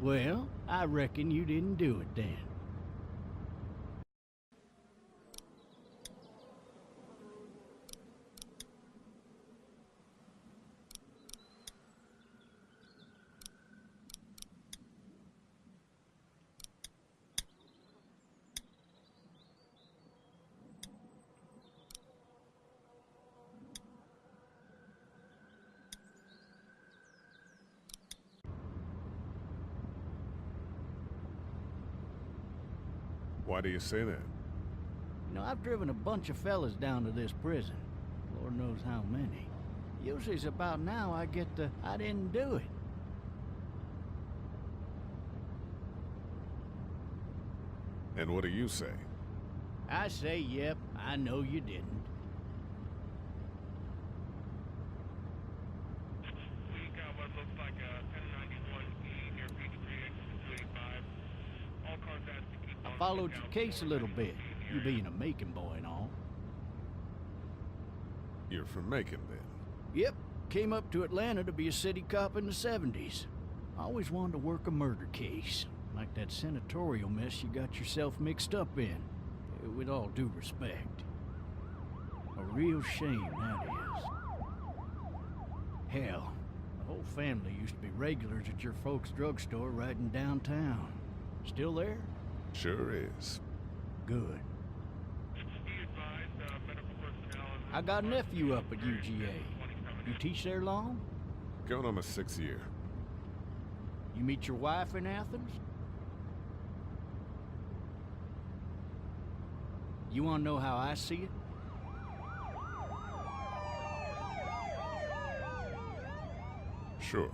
Well, I reckon you didn't do it then. Why do you say that? You know, I've driven a bunch of fellas down to this prison. Lord knows how many. Usually it's about now I get the, I didn't do it. And what do you say? I say, yep, I know you didn't. We got what looks like a 1091E near Peachtree, exit 285. All cars asked to keep on I followed your lookout case a for little bit, 1091E you area. being a Macon boy and all. You're from Macon, then? Yep, came up to Atlanta to be a city cop in the 70s. I always wanted to work a murder case, like that senatorial mess you got yourself mixed up in. With all due respect. A real shame, that is. Hell, the whole family used to be regulars at your folks' drugstore right in downtown. Still there? Sure is. Good. Be advised, medical personnel is I got a nephew up at UGA. You teach there long? Going on my 6th year. You meet your wife in Athens? You wanna know how I see it? Sure.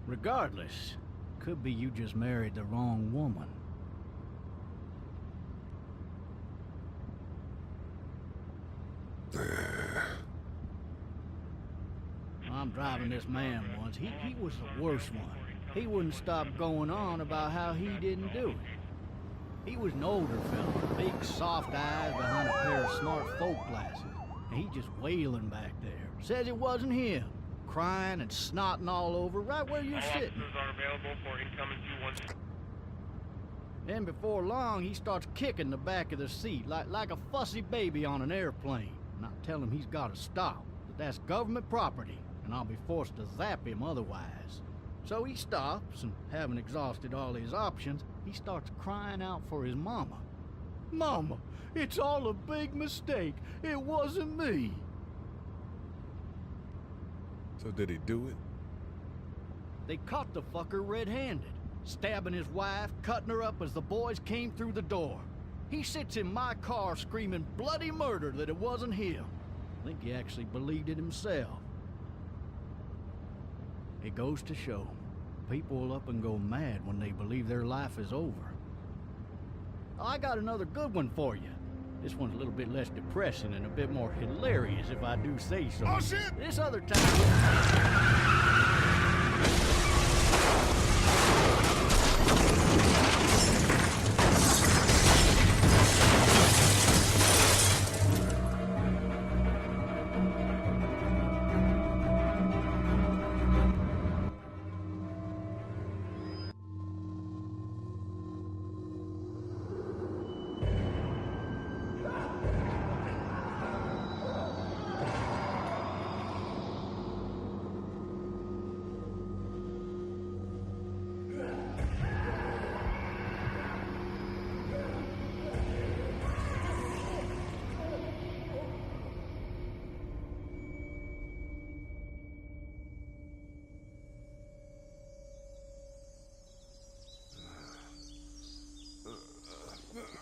Regardless, could be you just married the wrong woman. I'm driving this man once. He was the worst one. He wouldn't stop going on about how he didn't do it. He was an older fella, big soft eyes behind a pair of smart folk glasses. And he just wailing back there. Says it wasn't him. Crying and snotting all over right where you're all sitting. officers are available for incoming 212. Then before long, he starts kicking the back of the seat like a fussy baby on an airplane. And I tell him he's got to stop, that that's government property, and I'll be forced to zap him otherwise. So he stops, and having exhausted all his options, he starts crying out for his mama. Mama, it's all a big mistake. It wasn't me. So did he do it? They caught the fucker red-handed, stabbing his wife, cutting her up as the boys came through the door. He sits in my car screaming bloody murder that it wasn't him. I think he actually believed it himself. It goes to show, people will up and go mad when they believe their life is over. I got another good one for you. This one's a little bit less depressing and a bit more hilarious, if I do say so. Oh, shit! This other time...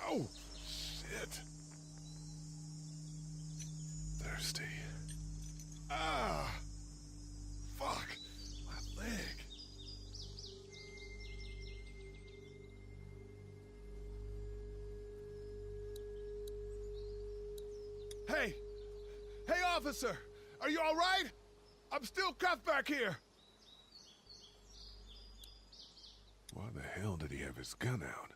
Oh, shit. Thirsty. Ah! Fuck! My leg. Hey! Hey, officer! Are you all right? I'm still cuffed back here. Why the hell did he have his gun out?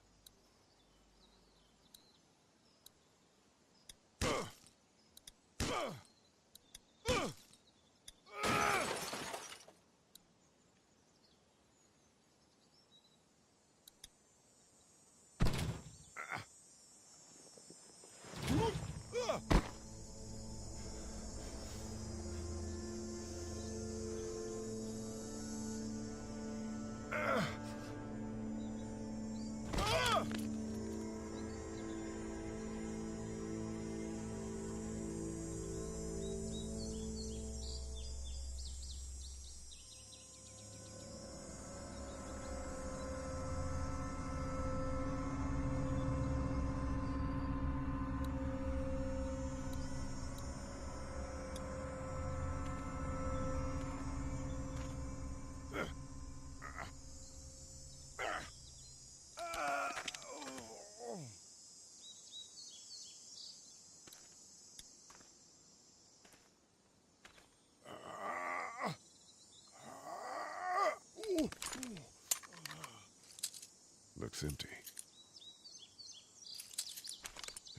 Looks empty.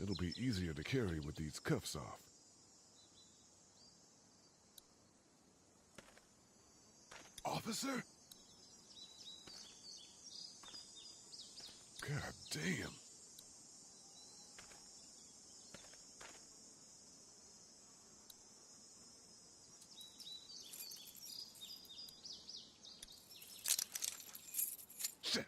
It'll be easier to carry with these cuffs off. Officer? God damn. Shit.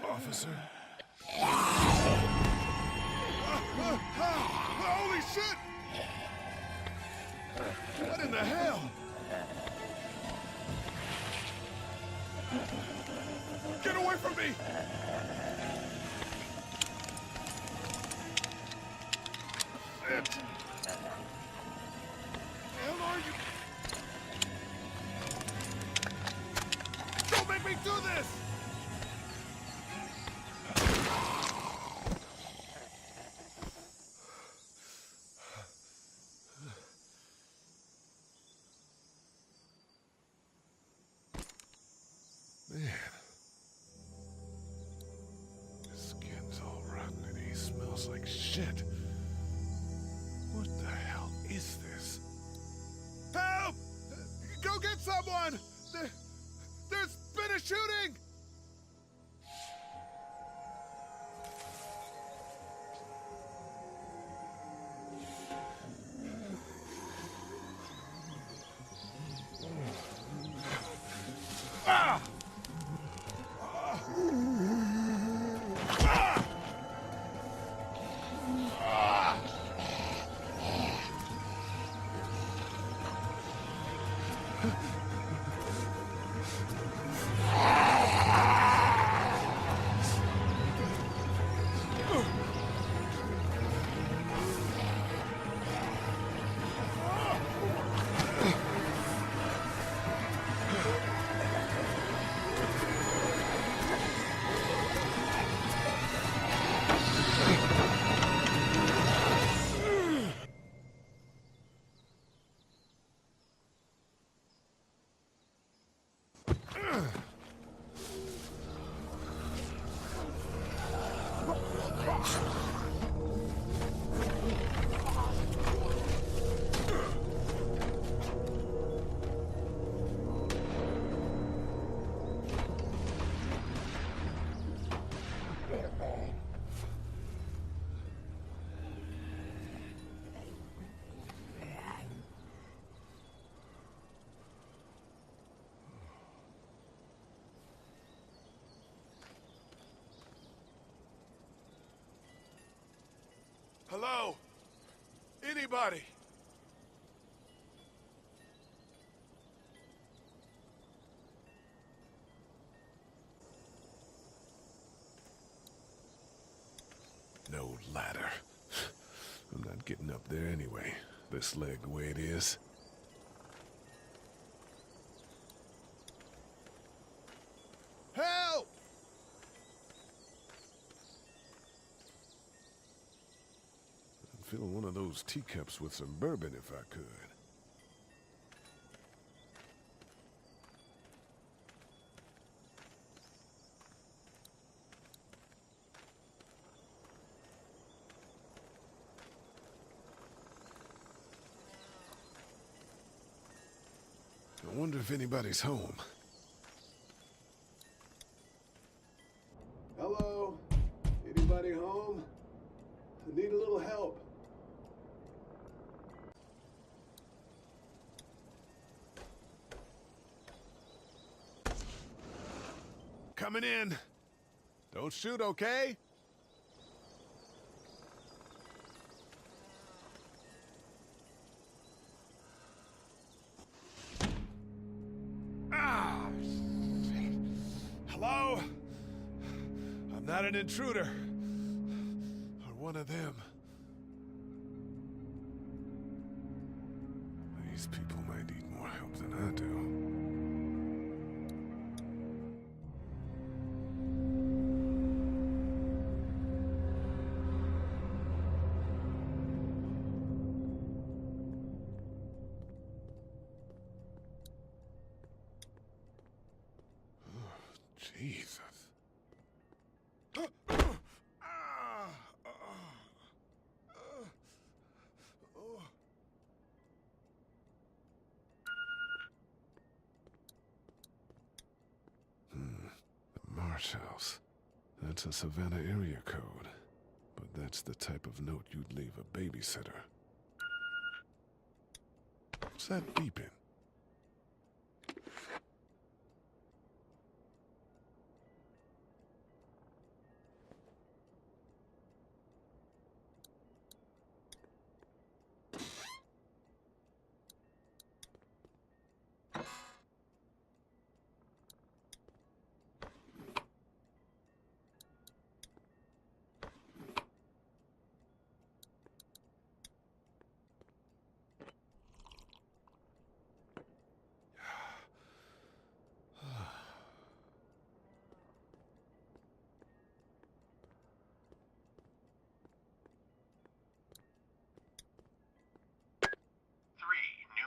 Officer? Holy shit! What in the hell? Get away from me! Shit! The hell are you? Don't make me do this! Man, his skin's all rotten and he smells like shit. What the hell is this? Help! Go get someone! There's been a shooting! Ah! Hello? Anybody? No ladder. I'm not getting up there anyway. This leg the way it is. Help! I'd fill one of those teacups with some bourbon if I could. I wonder if anybody's home. Hello? Anybody home? I need a little help. Coming in. Don't shoot, okay? Ah, shit. Hello? I'm not an intruder. Or one of them. These people might than I do. Jesus. The Marsh House. That's a Savannah area code. But that's the type of note you'd leave a babysitter. What's that beeping?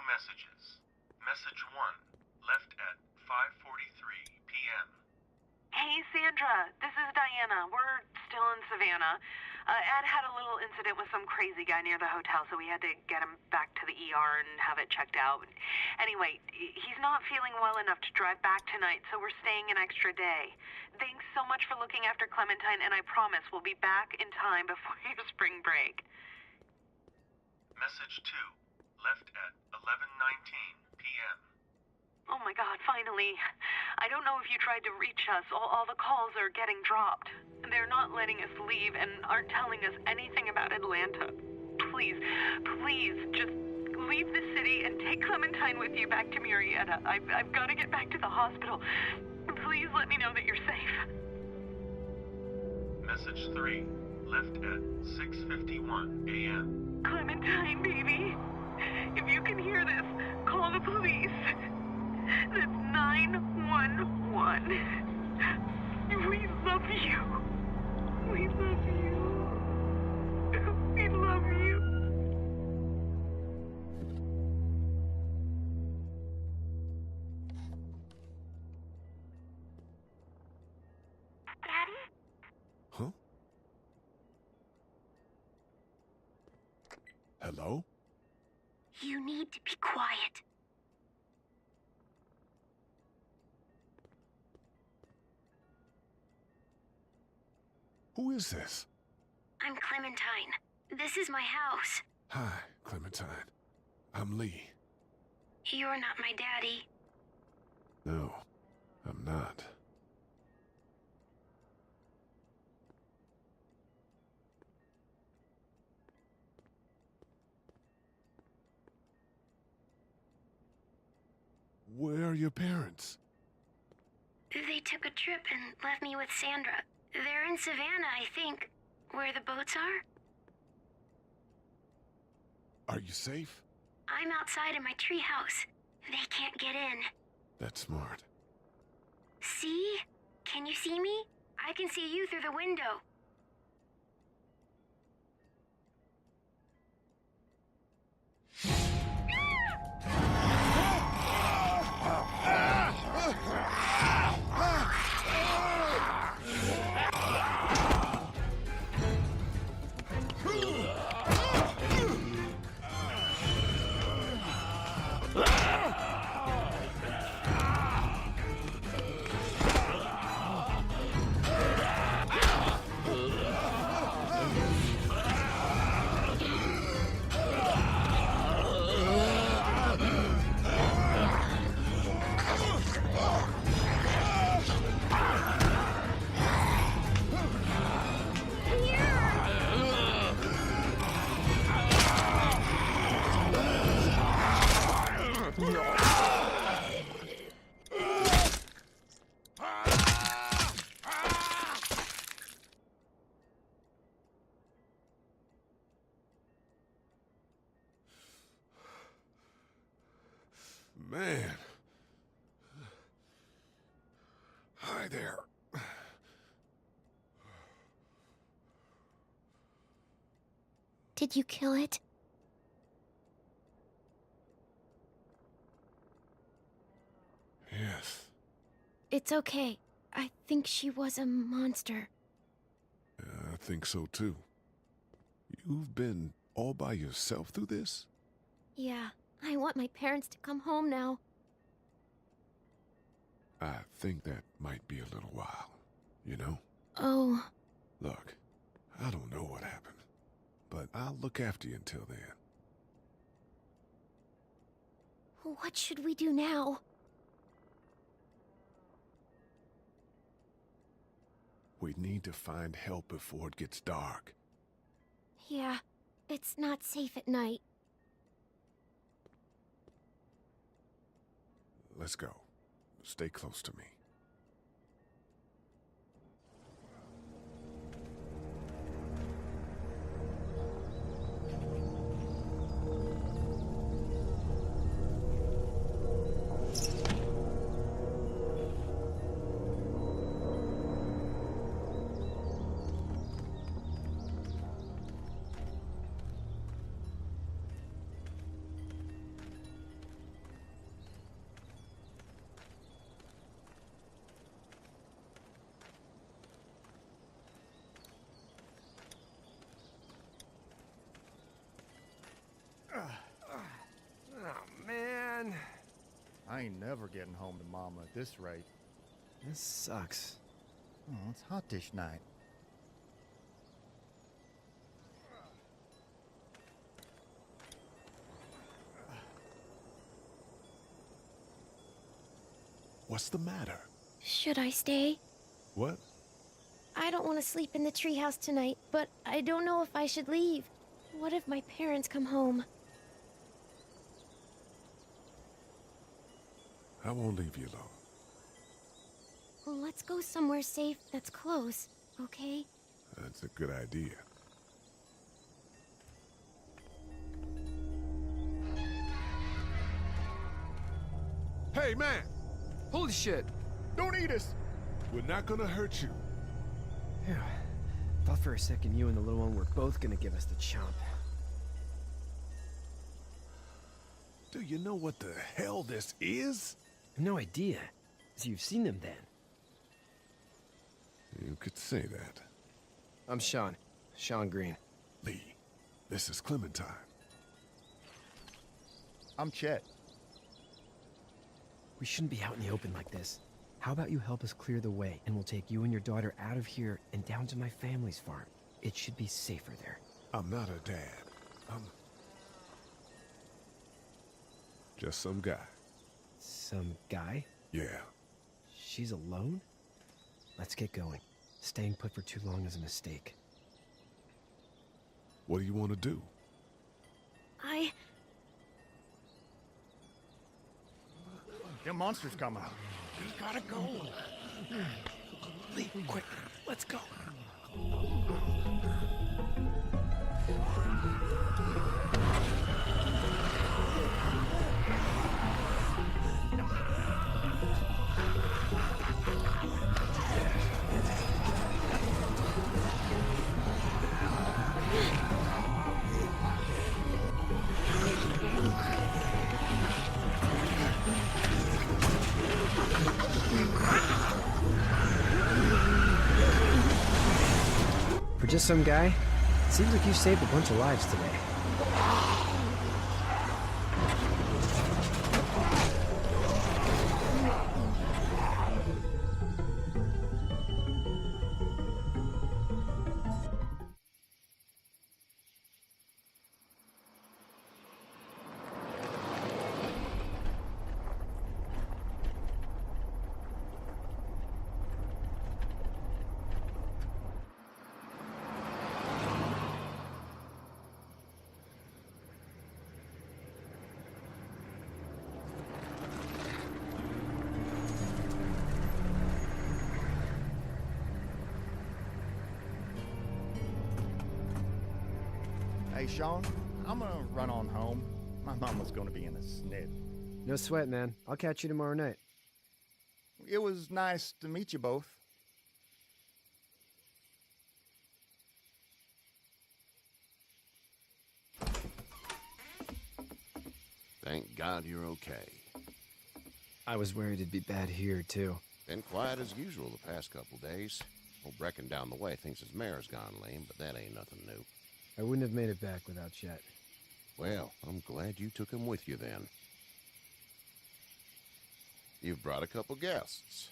Messages. Message 1, left at 5:43 p.m. Hey, Sandra. This is Diana. We're still in Savannah. Ed had a little incident with some crazy guy near the hotel, so we had to get him back to the ER and have it checked out. Anyway, he's not feeling well enough to drive back tonight, so we're staying an extra day. Thanks so much for looking after Clementine, and I promise we'll be back in time before your spring break. Message 2, left at 11:19 p.m. Oh my God, finally. I don't know if you tried to reach us. All the calls are getting dropped. They're not letting us leave and aren't telling us anything about Atlanta. Please, just leave the city and take Clementine with you back to Murrieta. I've got to get back to the hospital. Please let me know that you're safe. Message 3, left at 6:51 a.m. Clementine, baby. If you can hear this, call the police. That's 911. We love you. We love you. We love you. Daddy? Huh? Hello? You need to be quiet. Who is this? I'm Clementine. This is my house. Hi, Clementine. I'm Lee. You're not my daddy. No, I'm not. Where are your parents? They took a trip and left me with Sandra. They're in Savannah, I think. Where the boats are? Are you safe? I'm outside in my treehouse. They can't get in. That's smart. See? Can you see me? I can see you through the window. man. Hi there. Did you kill it? Yes. It's okay. I think she was a monster. I think so too. You've been all by yourself through this? Yeah, I want my parents to come home now. I think that might be a little while, you know? Oh. Look, I don't know what happened, but I'll look after you until then. What should we do now? We need to find help before it gets dark. Yeah, it's not safe at night. Let's go. Stay close to me. Oh, man. I ain't never getting home to Mama at this rate. This sucks. Oh, it's hot dish night. What's the matter? Should I stay? What? I don't want to sleep in the treehouse tonight, but I don't know if I should leave. What if my parents come home? I won't leave you alone. Let's go somewhere safe that's close, okay? That's a good idea. Hey, man! Holy shit! Don't eat us! We're not gonna hurt you. Phew. Thought for a second you and the little one were both gonna give us the chomp. Do you know what the hell this is? No idea. So you've seen them then? You could say that. I'm Sean. Sean Green. Lee, this is Clementine. I'm Chet. We shouldn't be out in the open like this. How about you help us clear the way, and we'll take you and your daughter out of here and down to my family's farm. It should be safer there. I'm not her dad. I'm just some guy. Some guy? Yeah. She's alone? Let's get going. Staying put for too long is a mistake. What do you want to do? Them monsters coming. We gotta go. Lee, quick, let's go. For just some guy, seems like you saved a bunch of lives today. Hey, Sean, I'm gonna run on home. My mama's gonna be in a snit. No sweat, man. I'll catch you tomorrow night. It was nice to meet you both. Thank God you're okay. I was worried it'd be bad here, too. Been quiet as usual the past couple days. Old Brecken down the way thinks his mare's gone lame, but that ain't nothing new. I wouldn't have made it back without Chet. Well, I'm glad you took him with you then. You've brought a couple guests.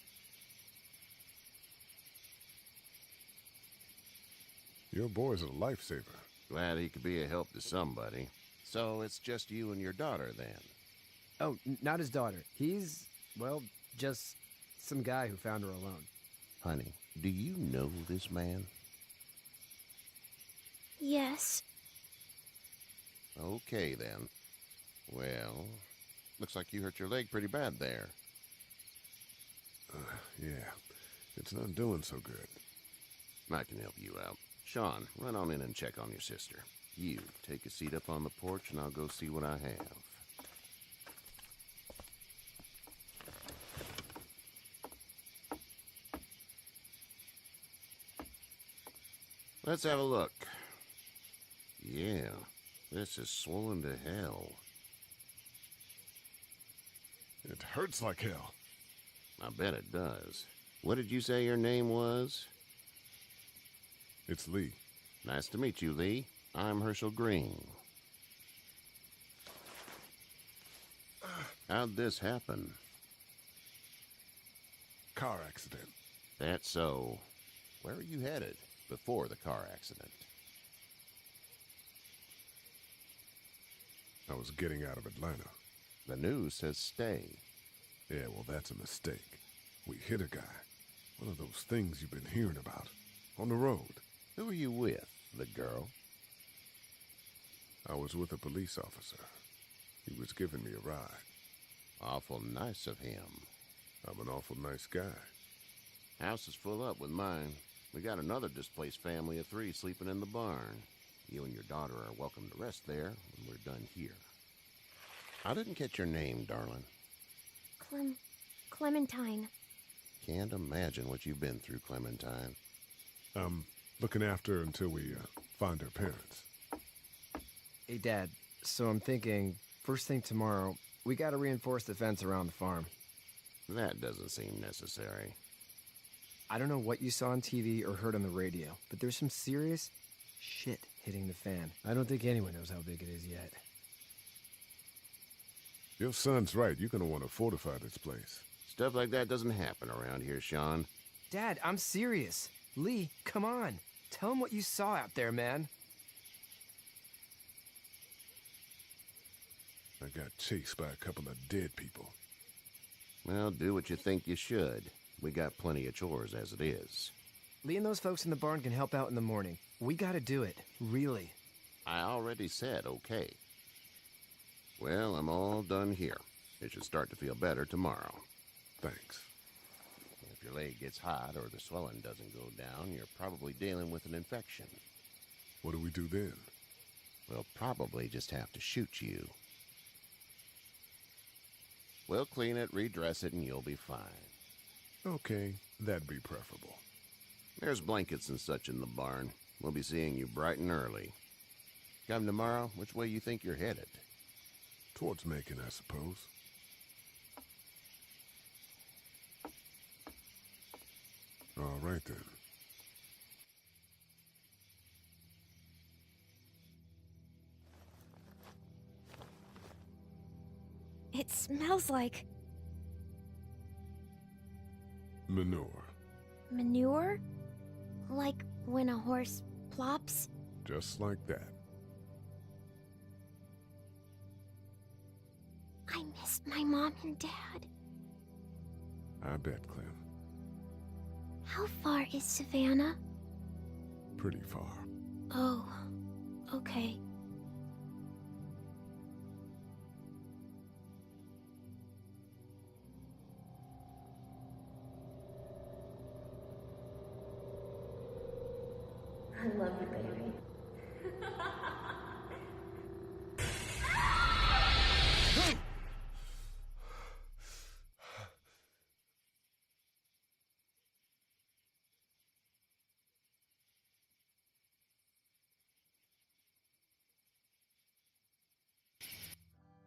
Your boy's a lifesaver. Glad he could be a help to somebody. So it's just you and your daughter then? Oh, not his daughter. He's, well, just some guy who found her alone. Honey, do you know this man? Yes. Okay, then. Well, looks like you hurt your leg pretty bad there. Yeah, it's not doing so good. I can help you out. Sean, run on in and check on your sister. You, take a seat up on the porch and I'll go see what I have. Let's have a look. Yeah, this is swollen to hell. It hurts like hell. I bet it does. What did you say your name was? It's Lee. Nice to meet you, Lee. I'm Herschel Green. How'd this happen? Car accident. That's so. Where are you headed before the car accident? I was getting out of Atlanta. The news says stay. Yeah, well, that's a mistake. We hit a guy. One of those things you've been hearing about. On the road. Who are you with? The girl? I was with a police officer. He was giving me a ride. Awful nice of him. I'm an awful nice guy. House is full up with mine. We got another displaced family of 3 sleeping in the barn. You and your daughter are welcome to rest there when we're done here. I didn't catch your name, darling. Clementine. Can't imagine what you've been through, Clementine. I'm looking after her until we find her parents. Hey, Dad, so I'm thinking, first thing tomorrow, we gotta reinforce the fence around the farm. That doesn't seem necessary. I don't know what you saw on TV or heard on the radio, but there's some serious shit hitting the fan. I don't think anyone knows how big it is yet. Your son's right. You're gonna want to fortify this place. Stuff like that doesn't happen around here, Sean. Dad, I'm serious. Lee, come on. Tell him what you saw out there, man. I got chased by a couple of dead people. Well, do what you think you should. We got plenty of chores as it is. Lee and those folks in the barn can help out in the morning. We gotta do it. Really. I already said okay. Well, I'm all done here. It should start to feel better tomorrow. Thanks. If your leg gets hot or the swelling doesn't go down, you're probably dealing with an infection. What do we do then? We'll probably just have to shoot you. We'll clean it, redress it, and you'll be fine. Okay, that'd be preferable. There's blankets and such in the barn. We'll be seeing you bright and early. Come tomorrow, which way you think you're headed? Towards Macon, I suppose. All right, then. It smells like Manure. manure? Like when a horse plops? Just like that. I miss my mom and dad. I bet, Clem. How far is Savannah? Pretty far. Oh, okay. I love you, baby.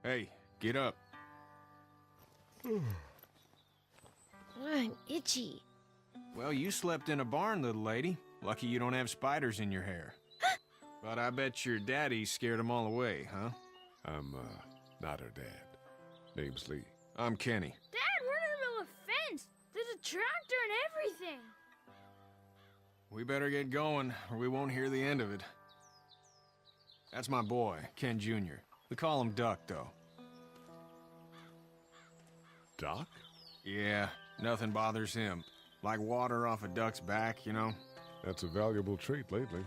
Hey, get up. I'm itchy. Well, you slept in a barn, little lady. Lucky you don't have spiders in your hair. But I bet your daddy scared them all away, huh? I'm, not her dad. Name's Lee. I'm Kenny. Dad, we're in the middle of a fence. There's a tractor and everything. We better get going, or we won't hear the end of it. That's my boy, Ken Jr. We call him Duck, though. Doc? Yeah, nothing bothers him. Like water off a duck's back, you know? That's a valuable trait lately.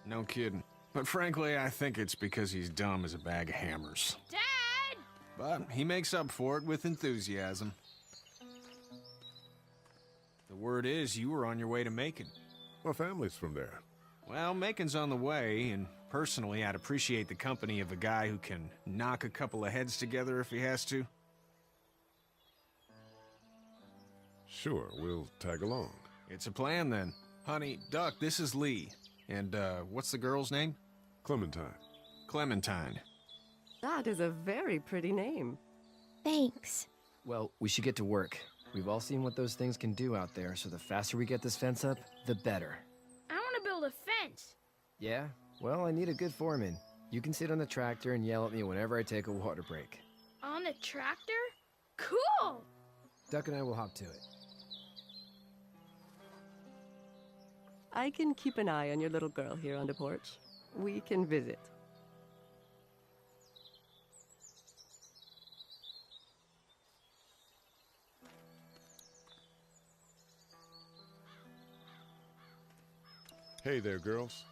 No kidding. But frankly, I think it's because he's dumb as a bag of hammers. Dad! But he makes up for it with enthusiasm. The word is you were on your way to Macon. My family's from there. Well, Macon's on the way, and personally, I'd appreciate the company of a guy who can knock a couple of heads together if he has to. Sure, we'll tag along. It's a plan, then. Honey, Duck, this is Lee. And, what's the girl's name? Clementine. Clementine. That is a very pretty name. Thanks. Well, we should get to work. We've all seen what those things can do out there, so the faster we get this fence up, the better. I want to build a fence. Yeah? Well, I need a good foreman. You can sit on the tractor and yell at me whenever I take a water break. On the tractor? Cool! Duck and I will hop to it. I can keep an eye on your little girl here on the porch. We can visit. Hey there, girls.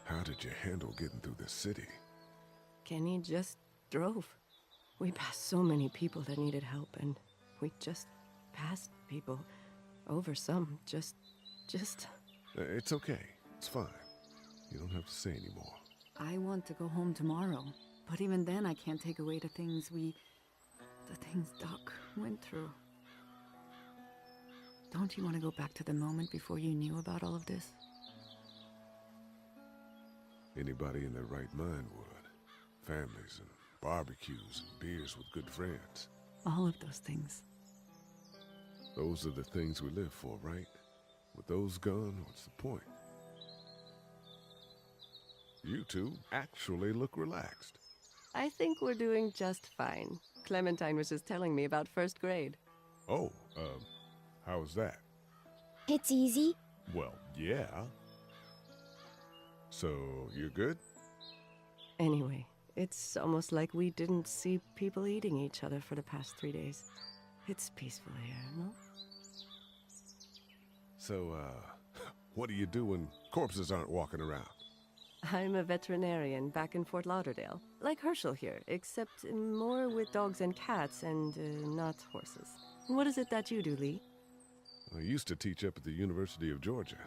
How did you handle getting through the city? Kenny just drove. We passed so many people that needed help, and we just passed people. Over some, just... It's okay. It's fine. You don't have to say anymore. I want to go home tomorrow, but even then I can't take away the things Doc went through. Don't you want to go back to the moment before you knew about all of this? Anybody in their right mind would. Families and barbecues and beers with good friends. All of those things. Those are the things we live for, right? With those gone, what's the point? You two actually look relaxed. I think we're doing just fine. Clementine was just telling me about first grade. Oh, how was that? It's easy. Well, yeah. So, you're good? Anyway, it's almost like we didn't see people eating each other for the past 3 days. It's peaceful here, no? So, what do you do when corpses aren't walking around? I'm a veterinarian back in Fort Lauderdale. Like Herschel here, except more with dogs and cats and not horses. What is it that you do, Lee? I used to teach up at the University of Georgia.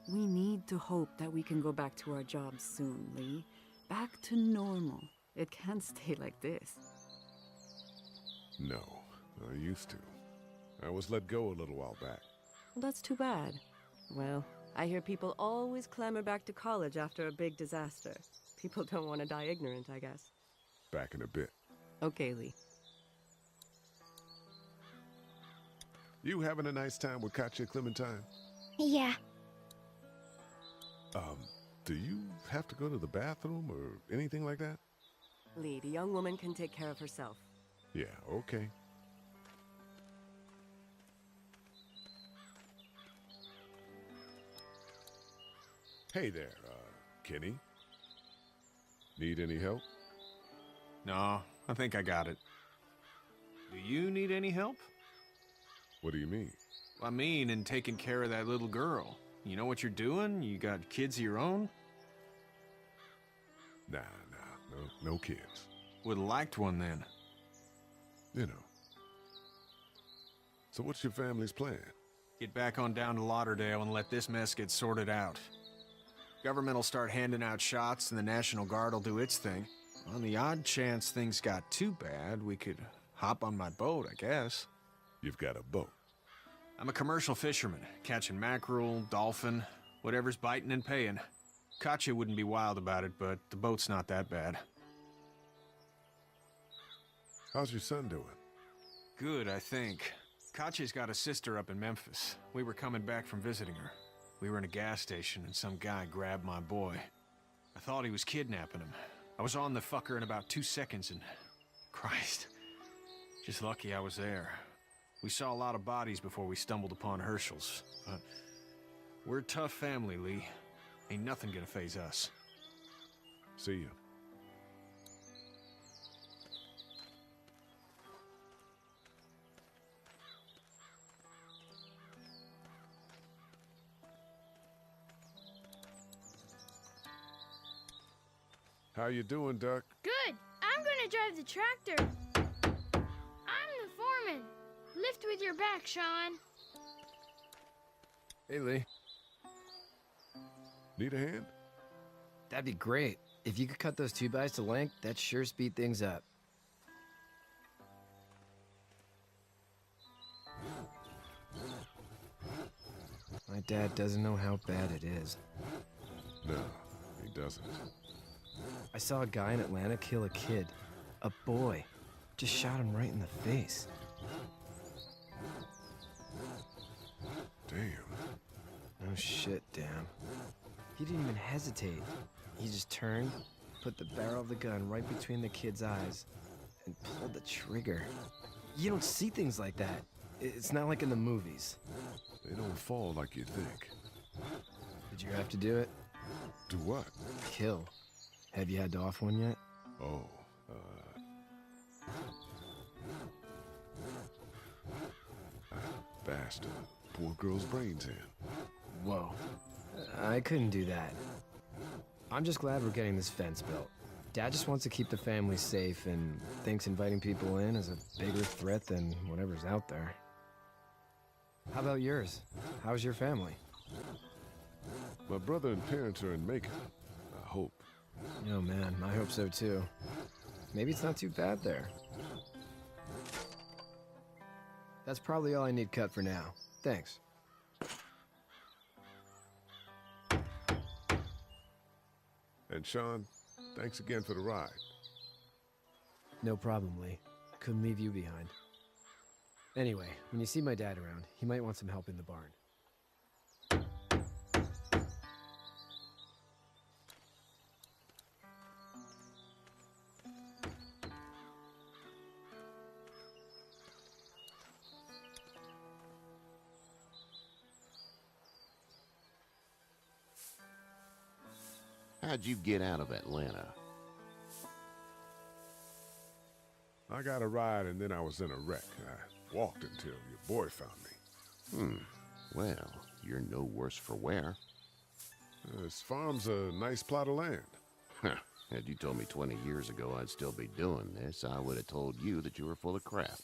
We need to hope that we can go back to our jobs soon, Lee. Back to normal. It can't stay like this. No, I used to. I was let go a little while back. Well, that's too bad. Well, I hear people always clamor back to college after a big disaster. People don't want to die ignorant, I guess. Back in a bit. Okay, Lee. You having a nice time with Katya, Clementine? Yeah. Do you have to go to the bathroom or anything like that? Lee, the young woman can take care of herself. Yeah, okay. Hey there, Kenny. Need any help? No, I think I got it. Do you need any help? What do you mean? I mean, in taking care of that little girl. You know what you're doing? You got kids of your own? Nah, no kids. Would've liked one then. You know. So what's your family's plan? Get back on down to Lauderdale and let this mess get sorted out. Government will start handing out shots and the National Guard will do its thing. On the odd chance things got too bad, we could hop on my boat, I guess. You've got a boat? I'm a commercial fisherman, catching mackerel, dolphin, whatever's biting and paying. Katya wouldn't be wild about it, but the boat's not that bad. How's your son doing? Good, I think. Katya's got a sister up in Memphis. We were coming back from visiting her. We were in a gas station and some guy grabbed my boy. I thought he was kidnapping him. I was on the fucker in about 2 seconds and... Christ. Just lucky I was there. We saw a lot of bodies before we stumbled upon Herschel's. But we're a tough family, Lee. Ain't nothing gonna faze us. See you. How you doing, Duck? Good. I'm gonna drive the tractor. I'm the foreman. Lift with your back, Sean. Hey, Lee. Need a hand? That'd be great. If you could cut those 2x to length, that'd sure speed things up. My dad doesn't know how bad it is. No, he doesn't. I saw a guy in Atlanta kill a kid. A boy. Just shot him right in the face. Damn. Oh shit, damn. He didn't even hesitate. He just turned, put the barrel of the gun right between the kid's eyes, and pulled the trigger. You don't see things like that. It's not like in the movies. They don't fall like you think. Did you have to do it? Do what? Kill. Have you had to off one yet? Oh, I bashed a poor girl's brains in. Whoa. I couldn't do that. I'm just glad we're getting this fence built. Dad just wants to keep the family safe and thinks inviting people in is a bigger threat than whatever's out there. How about yours? How's your family? My brother and parents are in Macon. I hope. Oh man, I hope so too. Maybe it's not too bad there. That's probably all I need cut for now. Thanks. And Sean, thanks again for the ride. No problem, Lee. Couldn't leave you behind. Anyway, when you see my dad around, he might want some help in the barn. How'd you get out of Atlanta? I got a ride and then I was in a wreck. I walked until your boy found me. Well, you're no worse for wear. This farm's a nice plot of land. Had you told me 20 years ago I'd still be doing this, I would have told you that you were full of crap.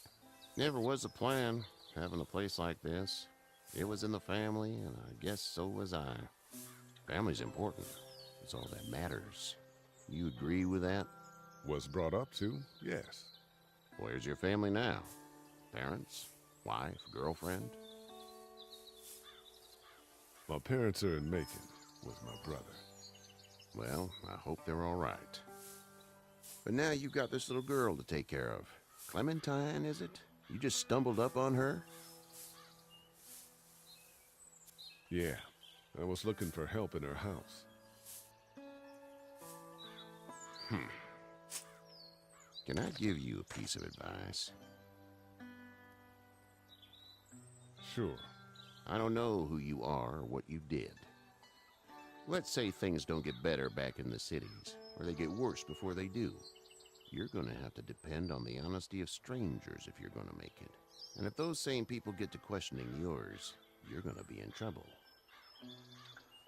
Never was a plan, having a place like this. It was in the family, and I guess so was I. Family's important. It's all that matters. You agree with that? Was brought up to, yes. Where's your family now? Parents? Wife? Girlfriend? My parents are in Macon with my brother. Well, I hope they're all right. But now you've got this little girl to take care of. Clementine, is it? You just stumbled up on her? Yeah, I was looking for help in her house. Can I give you a piece of advice? Sure. I don't know who you are or what you did. Let's say things don't get better back in the cities, or they get worse before they do. You're gonna have to depend on the honesty of strangers if you're gonna make it. And if those same people get to questioning yours, you're gonna be in trouble.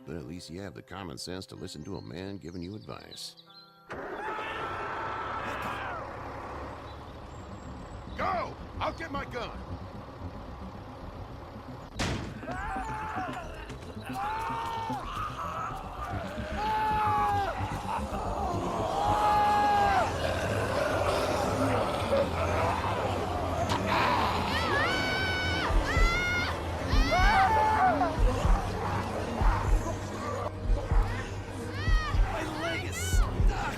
But at least you have the common sense to listen to a man giving you advice. Go! I'll get my gun! My leg is stuck!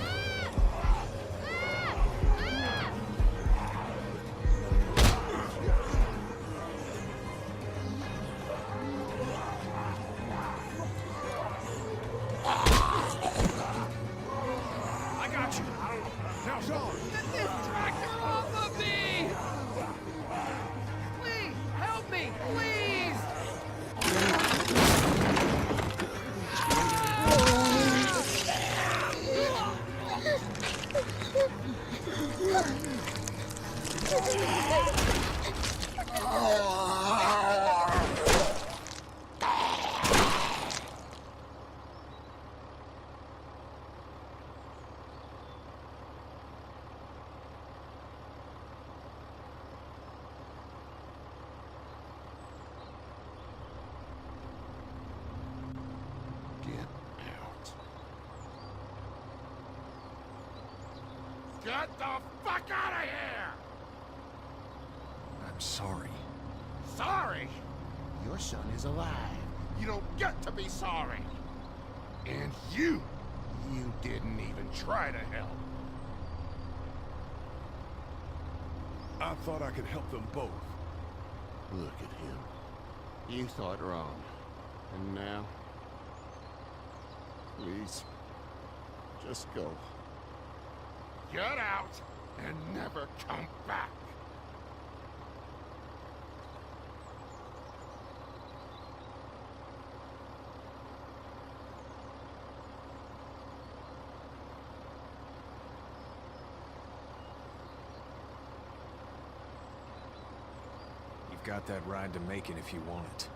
Get the fuck out of here! I'm sorry. Sorry? Your son is alive. You don't get to be sorry. And you didn't even try to help. I thought I could help them both. Look at him. You thought wrong. And now? Please, just go. Get out and never come back. You've got that ride to Macon if you want it.